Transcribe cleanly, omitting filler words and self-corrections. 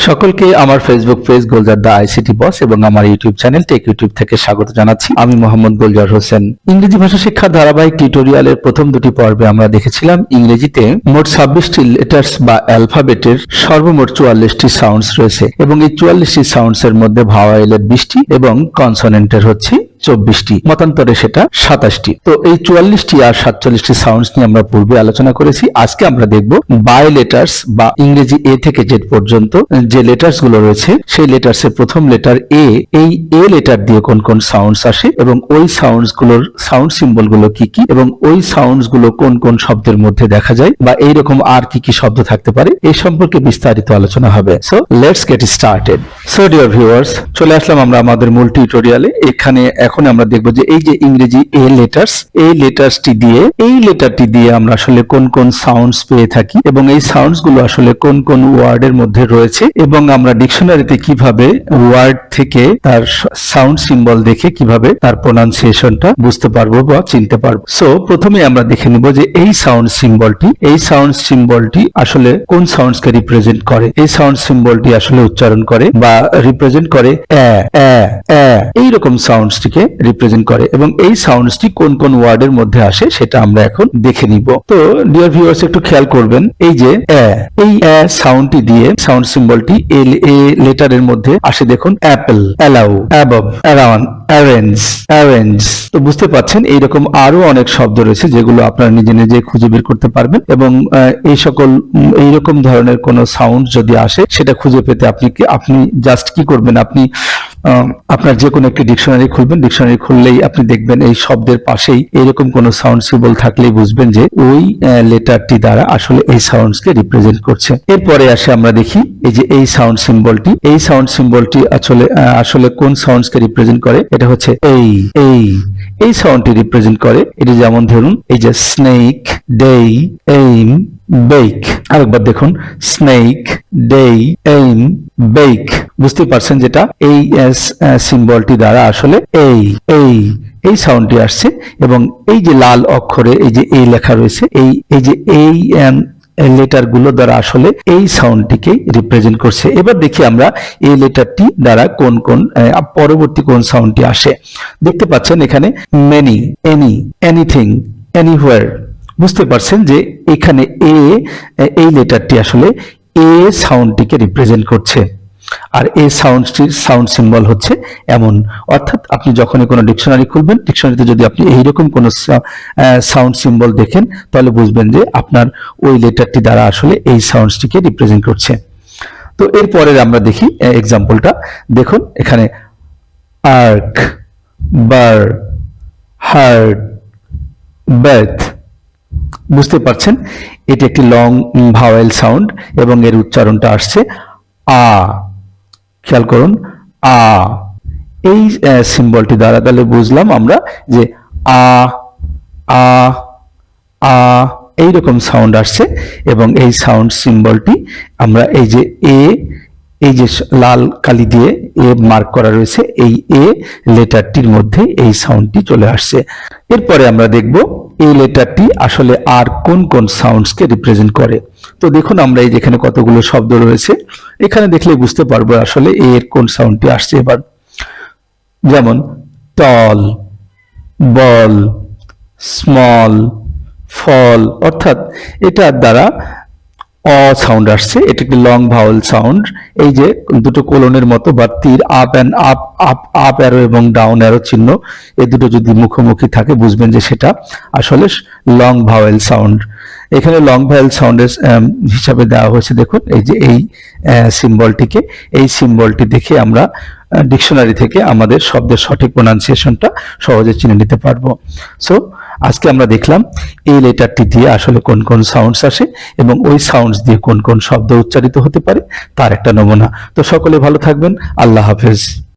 সকলকে আমার Facebook page Golzar দা ICT বস এবং আমার ইউটিউব চ্যানেল টেক ইউটিউব থেকে স্বাগত জানাচ্ছি। আমি মোহাম্মদ গোলজার হোসেন। ইংরেজি ভাষা শিক্ষা ধারাবাহিক টিউটোরিয়ালের প্রথম দুটি পর্বে আমরা দেখেছিলাম ইংরেজিতে মোট 26টি লেটার্স বা অ্যালফাবেটের সর্বমোট 44টি সাউন্ডস রয়েছে এবং এই 44টি সাউন্ডস এর মধ্যে ভাওয়েলের 20টি এবং কনসোনেন্টের হচ্ছে 24টি, মতান্তরে সেটা 27টি। তো এই 44টি আর 47টি সাউন্ডস নিয়ে আমরা পূর্বে আলোচনা করেছি। আজকে আমরা দেখব বাই লেটার্স বা ইংরেজি এ থেকে জেড পর্যন্ত যে লেটার্স গুলো রয়েছে সেই লেটার্স এর প্রথম লেটার এ, এই এ লেটার দিয়ে কোন কোন সাউন্ডস আসে এবং ওই সাউন্ডস গুলোর সাউন্ড সিম্বল গুলো কি কি এবং ওই সাউন্ডস গুলো কোন কোন শব্দের মধ্যে দেখা যায় বা এইরকম আর কি কি শব্দ থাকতে পারে এই সম্পর্কে বিস্তারিত আলোচনা হবে। So let's get started. So dear viewers, চলে আসলাম আমরা আমাদের মূল টিউটোরিয়ালে। এখানে এখন আমরা দেখব যে এই যে ইংরেজি এ লেটার্স, এই লেটারটি দিয়ে আমরা আসলে কোন কোন সাউন্ডস পেয়ে থাকি এবং এই সাউন্ডস গুলো আসলে কোন কোন ওয়ার্ডের মধ্যে রয়েছে এবং আমরা ডিকশনারিতে কিভাবে ওয়ার্ড থেকে তার সাউন্ড সিম্বল দেখে কিভাবে তার প্রোনাউন্সিয়েশনটা বুঝতে পারবো বা চিনতে পারবো। সো প্রথমে আমরা দেখে নিব যে এই সাউন্ড সিম্বলটি আসলে কোন সাউন্ডস কে রিপ্রেজেন্ট করে। এই সাউন্ড সিম্বলটি আসলে উচ্চারণ করে বা রিপ্রেজেন্ট করে এইরকম সাউন্ডসটিকে রিপ্রেজেন্ট করে এবং এই সাউন্ডসটি কোন কোন ওয়ার্ডের মধ্যে আসে সেটা আমরা এখন দেখে নিব। তো ডিয়ার ভিউয়ার্স, একটু খেয়াল করবেন এই যে এই সাউন্ডটি দিয়ে সাউন্ড সিম্বলটি এ লেটারের মধ্যে আসে। দেখুন Apple, allow, above, around, arrange. তো বুঝতে পাচ্ছেন এইরকম আরো অনেক শব্দ রয়েছে যেগুলো আপনারা নিজে নিজে খুঁজে বের করতে পারবেন এবং এই সকল এইরকম ধরনের কোন সাউন্ড যদি আসে সেটা খুঁজে পেতে আপনি জাস্ট কি করবেন, আপনি আপনার যে কোনো একটি ডিকশনারি খুলবেন। ডিকশনারি খুললেই আপনি দেখবেন এই শব্দের পাশেই এরকম কোন সাউন্ড সিম্বল থাকলেই বুঝবেন যে ওই লেটারটি দ্বারা আসলে এই সাউন্ডস কে রিপ্রেজেন্ট করছে। এরপরে আসে আমরা দেখি এই যে এই সাউন্ড সিম্বলটি আসলে কোন সাউন্ডস কে রিপ্রেজেন্ট করে। এটা হচ্ছে এই সাউন্ডটি রিপ্রেজেন্ট করে। এটা যেমন ধরুন এই যে স্নেক, ডেই, এইম, বেক। আরেকবার দেখুন স্নেক, ডেই, এইম, বেক। বুঝতে পারছেন যেটা এই সিম্বলটি দ্বারা আসলে এই সাউন্ডটি আসছে এবং এই যে লাল অক্ষরে এই যে এই লেখা রয়েছে এই যে এই লেটার গুলো দ্বারা আসলে এই সাউন্ডটিকে রিপ্রেজেন্ট করছে। এবার দেখি আমরা এই লেটারটি দ্বারা কোন কোন পরবর্তী কোন সাউন্ডটি আসে। দেখতে পাচ্ছেন এখানে মেনি, এনি, এনিথিং, এনিহোয়ার। বুঝতে পারছেন যে এখানে এই লেটারটি আসলে এ সাউন্ডটিকে রিপ্রেজেন্ট করছে আর এই সাউন্ডটির সাউন্ড সিম্বল হচ্ছে এমন। অর্থাৎ আপনি যখনই কোনো ডিকশনারি খুলবেন, ডিকশনারিতে যদি আপনি এইরকম কোনো সাউন্ড সিম্বল দেখেন তাহলে বুঝবেন যে আপনার ওই লেটারটি দ্বারা আসলে এই সাউন্ডটিকে রিপ্রেজেন্ট করছে। তো এরপরে আমরা দেখি এক্সাম্পলটা। দেখুন এখানে আর্ক, বার, হার্ড, বার্থ। বুঝতে পারছেন এটি একটি লং ভাওয়েল সাউন্ড এবং এর উচ্চারণটা আসছে আ। খেয়াল করুন আ। এই সিম্বলটি দ্বারা তাহলে বুঝলাম আমরা যে আ আ আ এইরকম সাউন্ড আসছে এবং এই সাউন্ড সিম্বলটি আমরা এই যে লাল কালি দিয়ে এ মার্ক করা রয়েছে এই এ লেটারটির মধ্যে এই সাউন্ডটি চলে আসছে। এরপরে আমরা দেখব এই লেটারটি আসলে আর কোন কোন সাউন্ডস কে রিপ্রেজেন্ট করে। তো দেখুন আমরা এই যেখানে কতগুলো শব্দ রয়েছে এখানে দেখলে বুঝতে পারবো আসলে এর কোন সাউন্ডটি আসছে। এবার যেমন টল, বল, স্মল, ফল। অর্থাৎ এটার দ্বারা সাউন্ড আসছে। এটা একটি লং ভাওয়েল সাউন্ড। এই যে দুটো কোলনের মতো বা তীর আপ অ্যারো এবং ডাউন অ্যারো চিহ্ন এই দুটো যদি মুখোমুখি থাকে বুঝবেন যে সেটা আসলে লং ভাওয়েল সাউন্ড। এখানে লং ভাওয়েল সাউন্ডের হিসাবে দেওয়া হয়েছে। দেখুন এই যে এই সিম্বলটি দেখে আমরা ডিকশনারি থেকে আমাদের শব্দের সঠিক প্রোনাউন্সিয়েশনটা সহজে চিনে নিতে পারবো। সো আজকে আমরা দেখলাম এই লেটারটি দিয়ে আসলে কোন কোন সাউন্ডস আসে এবং ওই সাউন্ডস দিয়ে কোন কোন শব্দ উচ্চারিত হতে পারে তার একটা নমুনা। তো সকলে ভালো থাকবেন। আল্লাহ হাফেজ।